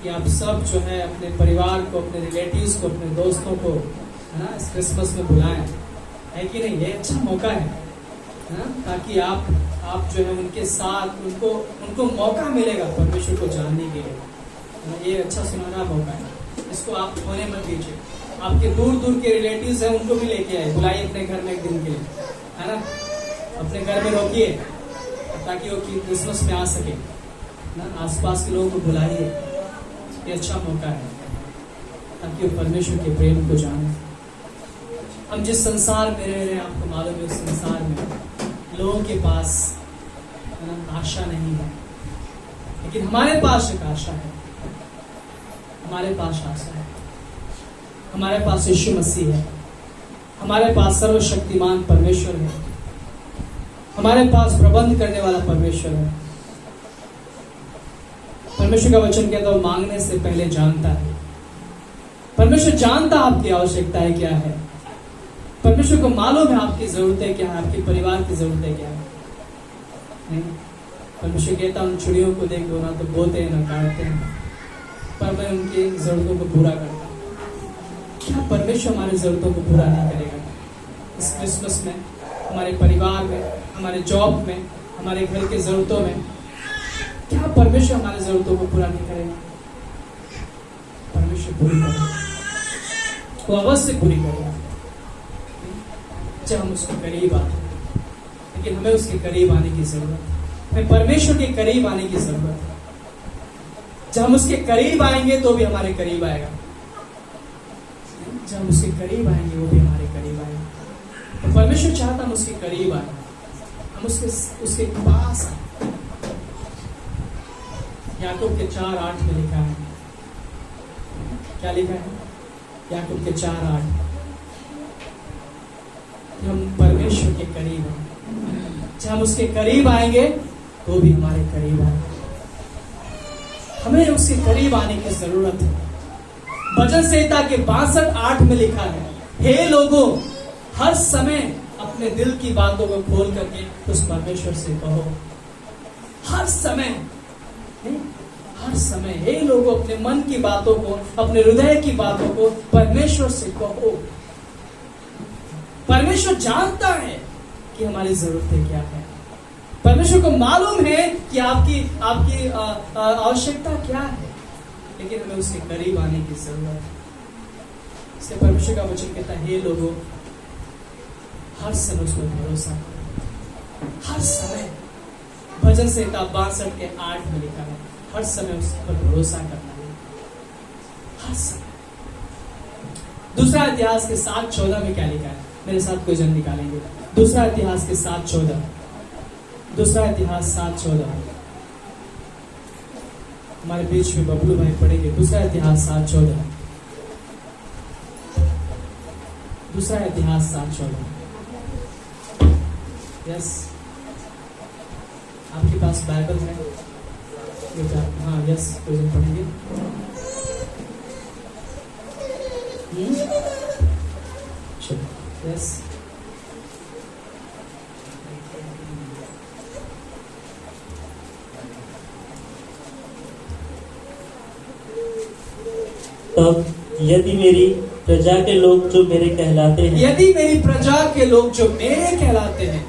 कि आप सब जो है अपने परिवार को, अपने रिलेटिव्स को, अपने दोस्तों को, है ना, इस क्रिसमस में बुलाएं, है कि नहीं? ये अच्छा मौका है ना, ताकि आप जो है उनके साथ, उनको मौका मिलेगा परमेश्वर को जानने के लिए। ये अच्छा सुनहरा मौका है, इसको आप खोने मत दीजिए। आपके दूर दूर के रिलेटिव्स हैं, उनको भी लेके आए, बुलाइए अपने घर में एक दिन के लिए, है ना, अपने घर में रोकिए ताकि वो क्रिसमस में आ सके ना। आसपास के लोगों को बुलाइए, ये अच्छा मौका है ताकि वो परमेश्वर के प्रेम को जाने। हम जिस संसार में रह रहे हैं, आपको मालूम है, उस संसार में लोगों के पास आशा नहीं है, लेकिन हमारे पास एक आशा है। हमारे पास आशा है, हमारे पास यीशु मसीह है, हमारे पास सर्वशक्तिमान परमेश्वर है, हमारे पास प्रबंध करने वाला परमेश्वर है। परमेश्वर का वचन कहता है, मांगने से पहले जानता है। परमेश्वर जानता आपकी आवश्यकता है क्या है। परमेश्वर को मालूम है आपकी जरूरतें क्या है, आपके परिवार की जरूरतें क्या है। नहीं, परमेश्वर कहता उन चिड़ियों को देख लो, ना तो बोते हैं ना काटते हैं, पर मैं उनकी जरूरतों को पूरा करता हूं। क्या परमेश्वर हमारी जरूरतों को पूरा नहीं करेगा? इस क्रिसमस में, हमारे परिवार में, हमारे जॉब में, हमारे घर की जरूरतों में, क्या परमेश्वर हमारी जरूरतों को पूरा नहीं करेगा? परमेश्वर पूरी करेगा, वो अवश्य पूरी करेगा जब हम उसके करीब आते हैं। लेकिन हमें उसके करीब आने की जरूरत है, हमें परमेश्वर के करीब आने की जरूरत है। जब हम उसके करीब आएंगे तो भी हमारे करीब आएगा, जब हम उसके करीब आएंगे वो भी हमारे करीब आएगा। तो परमेश्वर चाहता हम उसके करीब आए, हम उसके पास आए। याकूब के 4:8 में लिखा है, क्या लिखा है? याकूब के 4:8, हम परमेश्वर के करीब हैं। जब हम उसके करीब आएंगे तो भी हमारे करीब आएंगे। हमें उसके करीब आने की जरूरत है। भजन संहिता के 62:8 में लिखा है, हे लोगों, हर समय अपने दिल की बातों को खोल करके उस परमेश्वर से कहो। हर समय, हर समय, हे लोगों, अपने मन की बातों को, अपने हृदय की बातों को परमेश्वर से कहो। परमेश्वर जानता है कि हमारी जरूरतें क्या है। परमेश्वर को मालूम है कि आपकी आवश्यकता क्या है, लेकिन हमें उसके करीब आने की जरूरत है। इसलिए परमेश्वर का वचन कहता है, हे लोगों, हर समय उस पर भरोसा करो। हर समय, भजन संहिता 62:8 में लिखा है, हर समय उस पर भरोसा करना है, हर समय। दूसरा इतिहास के 7:14 में क्या लिखा है? मेरे साथ कोई जन निकालेंगे? दूसरा इतिहास के 7:14, दूसरा इतिहास 7:14, हमारे बीच में बबलू भाई पढ़ेंगे। दूसरा इतिहास 7:14, दूसरा इतिहास 7:14। यस, आपके पास बाइबल है? हाँ, यस, कोई जन पढ़ेंगे? यस, तब यदि मेरी प्रजा के लोग जो मेरे कहलाते हैं, यदि मेरी प्रजा के लोग जो मेरे कहलाते हैं,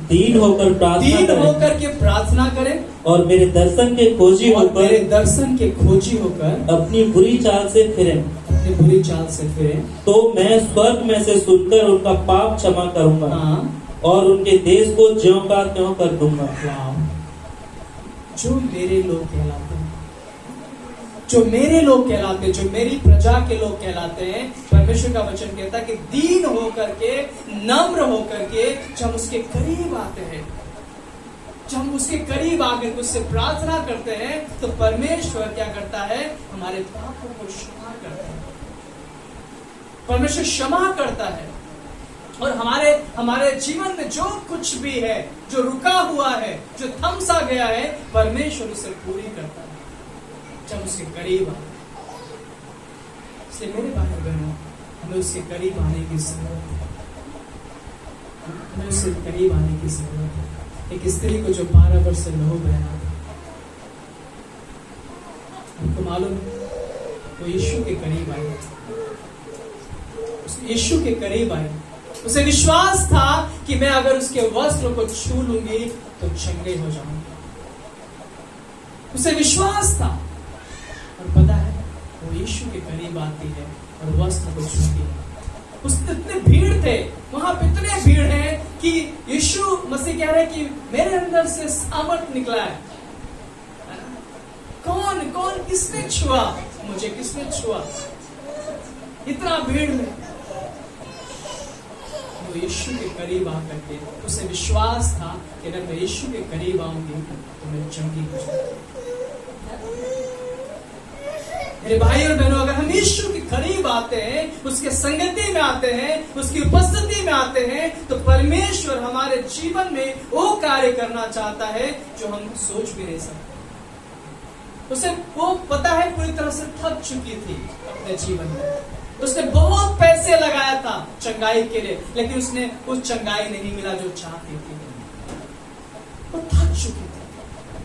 दीन होकर प्रार्थना करें और मेरे दर्शन के खोजी होकर अपनी बुरी चाल से फिरें, तो मैं स्वर्ग में से सुनकर उनका पाप क्षमा करूंगा। हाँ। और उनके देश को ज्यों का त्यों कर दूंगा। जो मेरे लोग कहलाते हैं, जो मेरे लोग कहलाते हैं, जो मेरी प्रजा के लोग कहलाते हैं, परमेश्वर का वचन कहता है कि दीन होकर के, नम्र होकर के, जब उसके करीब आते हैं, जब हम उसके करीब आकर उससे प्रार्थना करते हैं, तो परमेश्वर क्या करता है? हमारे पापों को क्षमा करता है। परमेश्वर क्षमा करता है और हमारे जीवन में जो कुछ भी है, जो रुका हुआ है, जो थमसा गया है, परमेश्वर उसे पूरी करता है जब उसके करीब आए। इसलिए मेरे भाई बहनों, हमें उसके करीब आने की जरूरत है। हमें उसके करीब आने की जरूरत है। एक स्त्री को जो 12 वर्ष से लहू बह रहा था, हमको मालूम है, वो यीशु के करीब आए, यीशु के करीब आए। उसे विश्वास था कि मैं अगर उसके वस्त्र को छू लूंगी तो चंगे हो जाऊंगी। उसे विश्वास था। और पता है, वो यीशु के करीब आती है और वस्त्र को छूती है। उसमें इतने भीड़ थे, वहां पे इतने भीड़ है कि यीशु मसीह कह रहे कि मेरे अंदर से सामर्थ निकला है। कौन कौन किसने छुआ मुझे, किसने छुआ? इतना भीड़ में वो यीशु के करीब आकर के उसे विश्वास था कि अगर मैं यीशु के करीब आऊंगी तो मैं चंगी हो जाऊंगी। मेरे भाई और बहनों, अगर हम यीशु के करीब आते हैं, उसके संगति में आते हैं, उसकी उपस्थिति में आते हैं, तो परमेश्वर हमारे जीवन में वो कार्य करना चाहता है जो हम सोच भी नहीं सकते। उसे वो पता है पूरी तरह से थक चुकी थी अपने जीवन में। उसने बहुत पैसे लगाया था चंगाई के लिए, लेकिन उसने उस चंगाई नहीं मिला जो चाहती थी। वो थक चुकी थी,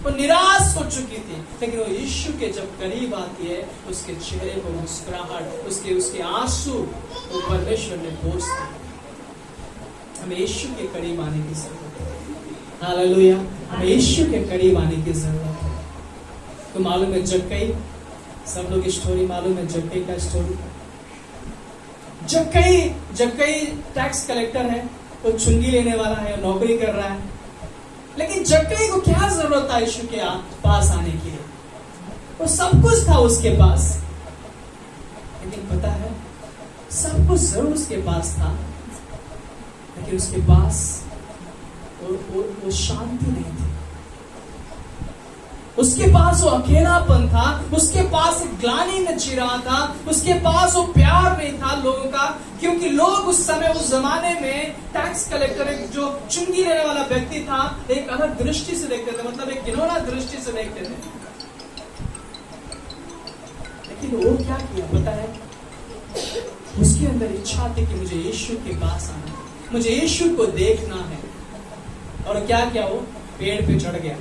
वो निराश हो चुकी थी, लेकिन वो यीशु के जब करीब आती है, उसके चेहरे को मुस्कुराहट, उसके आंसू वो परमेश्वर ने पोंछते। हमें यीशु के करीब आने की जरूरत है। हालेलुया, हमें यीशु के करीब आने की जरूरत है। तो मालूम है जक्कई, सब लोग स्टोरी मालूम है जक्कई का स्टोरी। जक्कई टैक्स कलेक्टर है, वो चुंगी लेने वाला है, नौकरी कर रहा है। लेकिन जक्कई को क्या जरूरत था यीशु के पास आने के लिए? वो सब कुछ था उसके पास, लेकिन पता है सब कुछ जरूर उसके पास था, लेकिन उसके पास वो शांति नहीं थी। उसके पास वो अकेलापन था, उसके पास ग्लानि में जी रहा था, उसके पास वो प्यार नहीं था लोगों का। क्योंकि लोग उस समय, उस जमाने में टैक्स कलेक्टर, एक जो चुंगी लेने वाला व्यक्ति था, एक अलग दृष्टि से देखते थे, मतलब एक घिनौना दृष्टि से देखते थे। लेकिन वो क्या किया पता है? उसके अंदर इच्छा थी कि मुझे यीशु के पास आना है, मुझे यीशु को देखना है। और क्या किया? वो पेड़ पे चढ़ गया।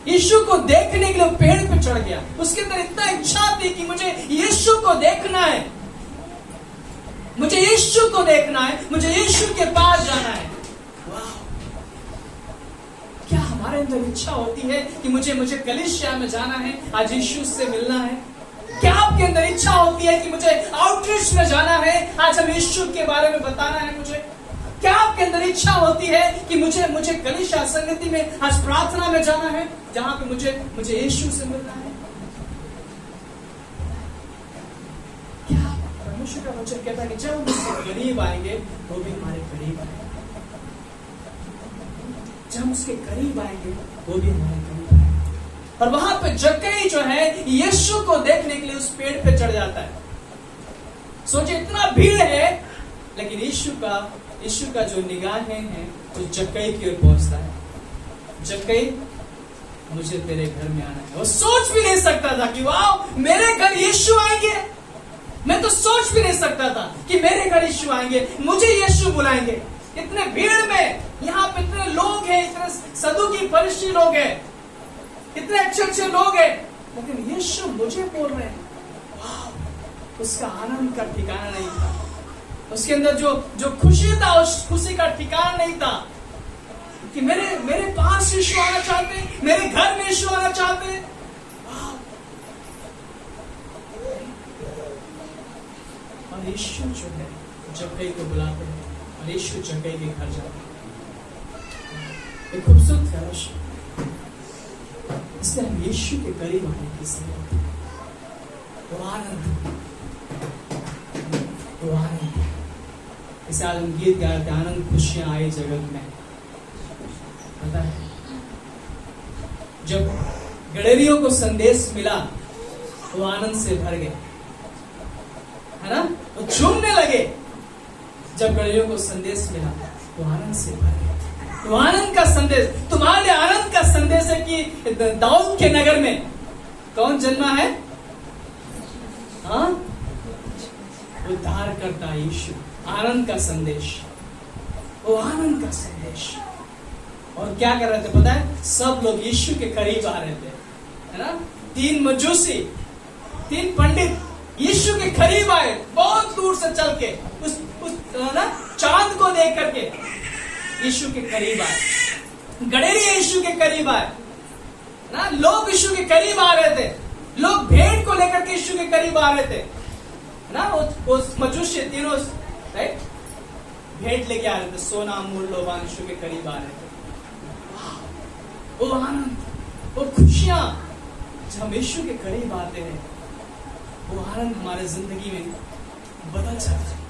यीशु को देखने के लिए पेड़ पे चढ़ गया। उसके अंदर इतना इच्छा थी कि मुझे यीशु को देखना है, मुझे यीशु को देखना है, मुझे यीशु के पास जाना है। वाह! क्या हमारे अंदर इच्छा होती है कि मुझे कलीसिया में जाना है, आज यीशु से मिलना है? क्या आपके अंदर इच्छा होती है कि मुझे आउटरीच में जाना है, आज हम यीशु के बारे में बताना है मुझे? क्या आपके अंदर इच्छा होती है कि मुझे कलीसिया संगति में आज प्रार्थना में जाना है, जहां पे मुझे यीशु से मिलना है? क्या परमेश्वर का वचन कहता है कि जब हम उसके करीब आएंगे वो भी हमारे करीब आएंगे। जब हम उसके करीब आएंगे वो भी हमारे करीब आएंगे। और वहां पे जक्कई जो है यीशु को देखने के लिए उस पेड़ पे चढ़ जाता है। सोचिए, इतना भीड़ है, लेकिन यीशु का जो निगाहें हैं तो जक्कई की ओर पहुंचता है। जक्कई, मुझे तेरे घर में आना है। वो सोच भी नहीं सकता था कि वाह, मेरे घर यीशु आएंगे। मैं तो सोच भी नहीं सकता था कि मेरे घर यीशु आएंगे, मुझे यीशु बुलाएंगे। इतने भीड़ में, यहाँ पे इतने लोग हैं, इतने सदुकी फरीसी लोग हैं, इतने अच्छे लोग हैं, लेकिन यीशु मुझे बोल रहे हैं। वाह! उसका आनंद का ठिकाना नहीं था। उसके अंदर जो खुशी था, उस खुशी का ठिकाना नहीं था कि मेरे पास यीशु आना चाहते, मेरे घर में यीशु आना चाहते। और यीशु जो है जक्कई को बुलाते हैं और यीशु जक्कई के घर जाते हैं। एक खूबसूरत ख्याल, इसलिए हम यीशु के करीब आने की जरूरत है। वो आनंद, इसे आज हम गीत गा रहे थे, आनंद खुशियां आई जगत में। पता है, जब गडरियों को संदेश मिला वो आनंद से भर गए, है ना? वो झूमने लगे। जब गडरियों को संदेश मिला वो आनंद से भर गए। तो आनंद का संदेश, तुम्हारे लिए आनंद का संदेश है कि दाऊद के नगर में कौन जन्मा है? हाँ, उद्धार करता यीशु। आनंद का संदेश, वो आनंद का संदेश। और क्या कर रहे थे पता है? सब लोग यीशु के करीब आ रहे थे, है ना? 3 मजूसी 3 पंडित यीशु के करीब आए, बहुत दूर से चल के उस ना चांद को देख करके यीशु के करीब आए, गडेरिया यीशु के करीब आए ना, लोग यीशु के करीब आ रहे थे, लोग भेंट को लेकर के यीशु के करीब आ रहे थे ना, वो मजूसी तीनों राइट भेंट लेके आ रहे थे, सोना मूल्यवान यीशु के करीब आ रहे थे। वो आनंद, वो खुशियां जब हम यीशु के करीब आते हैं, वो आनंद हमारे जिंदगी में बदल जाता है।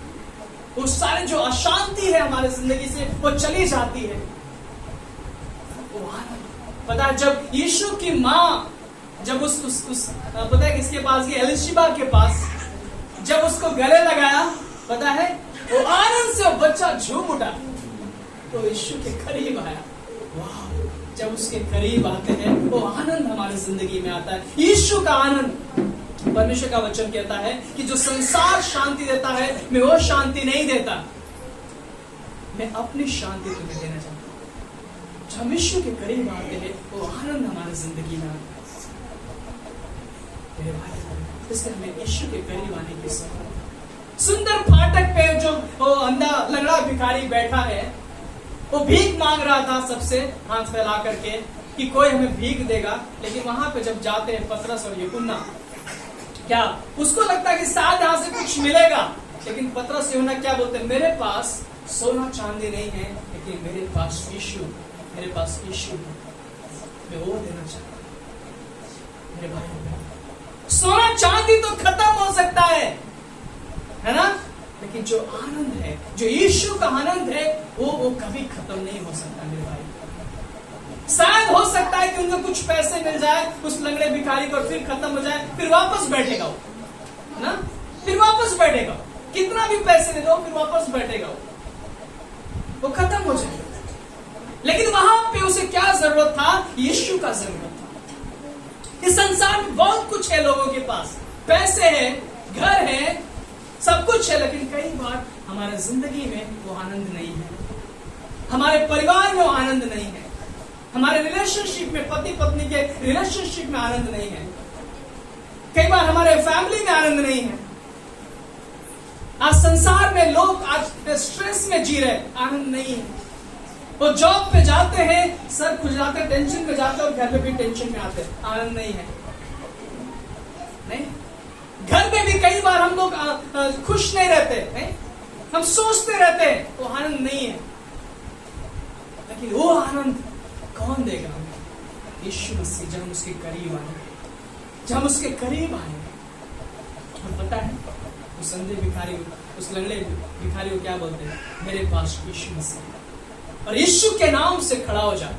वो सारे जो अशांति है हमारे जिंदगी से वो चली जाती है। वो आनंद, पता है जब यीशु की माँ जब उस पता है किसके पास गई, एलिशिबा के पास, जब उसको गले लगाया, पता है वो आनंद से वो बच्चा झूम उठा, तो यीशु के करीब आया। वाह, जब उसके करीब आते हैं वो आनंद हमारी जिंदगी में आता है, यीशु का आनंद। परमेश्वर का वचन कहता है कि जो संसार शांति देता है, मैं वो शांति नहीं देता, मैं अपनी शांति तुम्हें देना चाहता हूं। जब हम यीशु के करीब आते हैं वो आनंद हमारी जिंदगी में आता है। मेरे भाई, इसलिए हमें यीशु के करीब आने की जरूरत है। सुंदर फाटक पे जो वो अंधा लंगड़ा भिखारी बैठा है, वो भीख मांग रहा था सबसे हाथ फैला करके कि कोई हमें भीख देगा, लेकिन वहां पे जब जाते हैं पतरस और यूहन्ना, क्या उसको लगता है कि शायद यहां से कुछ मिलेगा, लेकिन पतरस यूहन्ना क्या बोलते हैं, मेरे पास सोना चांदी नहीं है, लेकिन मेरे पास यीशु, मेरे पास यीशु, मैं वो देना चाहता हूं। मेरे भाई, सोना चांदी तो खत्म हो सकता है ना, लेकिन जो आनंद है, जो यीशु का आनंद है, वो कभी खत्म नहीं हो सकता। मेरे भाई, शायद हो सकता है कि उनको कुछ पैसे मिल जाए उस लंगड़े भिखारी को, फिर खत्म हो जाए, फिर वापस बैठेगा वो ना, फिर वापस बैठेगा, कितना भी पैसे दे दो फिर वापस बैठेगा वो खत्म हो जाएगा। लेकिन वहां पे उसे क्या जरूरत था, यीशु का जरूरत था। इस संसार में बहुत कुछ है, लोगों के पास पैसे है, घर है, सब कुछ है, लेकिन कई बार हमारे जिंदगी में वो आनंद नहीं है, हमारे परिवार में वो आनंद नहीं है, हमारे रिलेशनशिप में, पति पत्नी के रिलेशनशिप में आनंद नहीं है, कई बार हमारे फैमिली में आनंद नहीं है। आज संसार में लोग आज स्ट्रेस में जी रहे, आनंद नहीं है। वो जॉब पे जाते हैं, सर खुजलाते, टेंशन में जाते हैं, और घर पे भी टेंशन में आते हैं, आनंद नहीं है। नहीं, घर में भी कई बार हम लोग खुश नहीं रहते, नहीं, हम सोचते रहते हैं, वो आनंद नहीं है। लेकिन वो आनंद कौन देगा हमें? यीशु मसीह। जब हम उसके करीब आए, जब हम उसके करीब आए, और पता है उस अंधे भिखारी, उस लंगड़े भिखारी को क्या बोलते हैं, मेरे पास यीशु मसीह, और यीशु के नाम से खड़ा हो जा,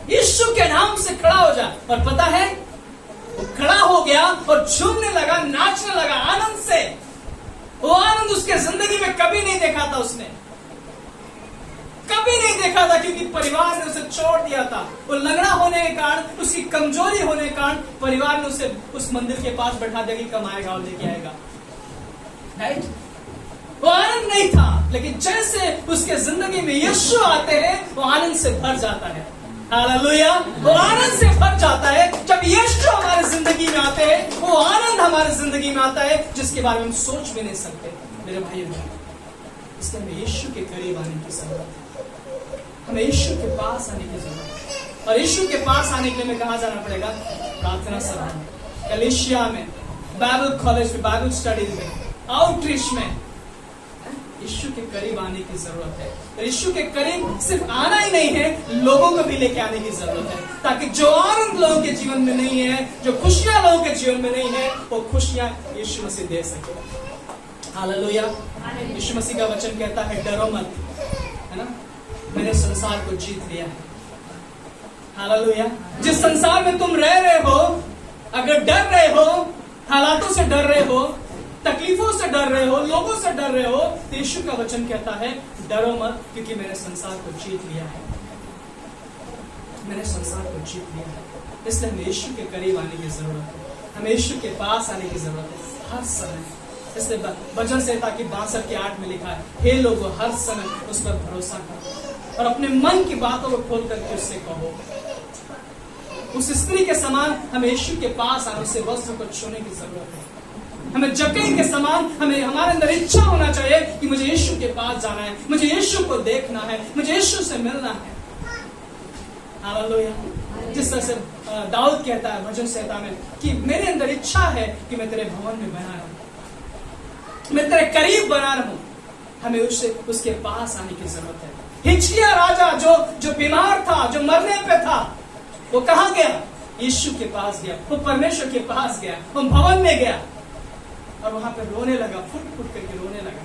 यीशु के नाम से खड़ा हो जा। और पता है वो खड़ा हो गया और झूमने लगा, नाचने लगा आनंद से। वो आनंद उसके जिंदगी में कभी नहीं देखा था, उसने कभी नहीं देखा था, क्योंकि परिवार ने उसे छोड़ दिया था। वो लंगड़ा होने के कारण, उसकी कमजोरी होने के कारण परिवार ने उसे उस मंदिर के पास बैठा दिया कि कमाएगा और लेके आएगा, राइट। वो आनंद नहीं था, लेकिन जैसे उसके जिंदगी में यीशु आते हैं, वो आनंद से भर जाता है। हालेलुया, वो आनंद से भर जाता है। जब यीशु हमारे जिंदगी में आते हैं, वो आनंद हमारे जिंदगी में आता है जिसके बारे में हम सोच भी नहीं सकते। मेरे भाई, इसलिए हमें यीशु के करीब आने की जरूरत है, हमें यीशु के पास आने की जरूरत है। और यीशु के पास आने के लिए हमें कहाँ जाना पड़ेगा? प्रार्थना सभा में, कलीसिया में, बाइबल कॉलेज में, बाइबल स्टडीज में, आउटरीच में यीशु के करीब आने की जरूरत है। और यीशु के करीब सिर्फ आना ही नहीं है, लोगों को भी लेके आने की जरूरत है, ताकि जो आनंद लोगों के जीवन में नहीं है, जो खुशियां लोगों के जीवन में नहीं है, वो खुशियां यीशु मसीह दे सके। हालेलुया। यीशु मसीह का वचन कहता है, डरो मत, है ना, मैंने संसार को जीत लिया है। हालेलुया। जिस संसार में तुम रह रहे हो, अगर डर रहे हो, हालातों से डर रहे हो, तकलीफों से डर रहे हो, लोगों से डर रहे हो, तो यीशु का वचन कहता है, डरो मत, क्योंकि मैंने संसार को जीत लिया है, मैंने संसार को जीत लिया है। इसलिए हमें यीशु के करीब आने की जरूरत है, हमें यीशु के पास आने की जरूरत है हर समय। इसलिए भजन संहिता की 62:8 में लिखा है, हे लोगों, हर समय उस पर भरोसा करो और अपने मन की बातों को खोल करके उससे कहो। उस स्त्री के समान हमें यीशु के पास आने से वस्त्र को छूने की जरूरत है। हमें जक्कई के समान हमें हमारे अंदर इच्छा होना चाहिए कि मुझे यीशु के पास जाना है, मुझे यीशु को देखना है, मुझे यीशु से मिलना है। हालेलुया। जिस तरह से दाऊद कहता है भजन संहिता में कि मेरे अंदर इच्छा है कि मैं तेरे भवन में बना रहूं, मैं तेरे करीब बना रहूं। हमें उसके पास आने की जरूरत है। हिजकिय्याह राजा जो बीमार था, जो मरने पे था, वो कहां गया? यीशु के पास गया, वो परमेश्वर के पास गया, वो भवन में गया और वहां पे रोने लगा, फुट फुट करके रोने लगा।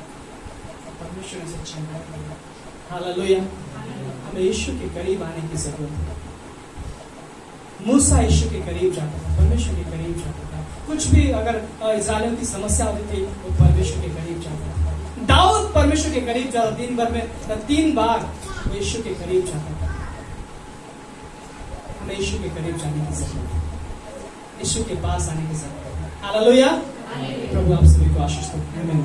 परमेश्वर से चिल्लाया। हालेलुया। हमें यीशु के करीब आने की जरूरत है। मूसा यीशु के करीब जाता था, परमेश्वर के करीब जाता था। कुछ भी अगर इस्राएलियों की समस्या होती थी, वो परमेश्वर के करीब जाता था। दाऊद परमेश्वर के करीब जाता, दिन भर में 3 बार वो यीशु के करीब जाता था। हमें यीशु के करीब जाने की जरूरत है, यीशु के पास आने की जरूरत है। हालेलुया। प्रभु आप सभी को आशीष दे। आमीन।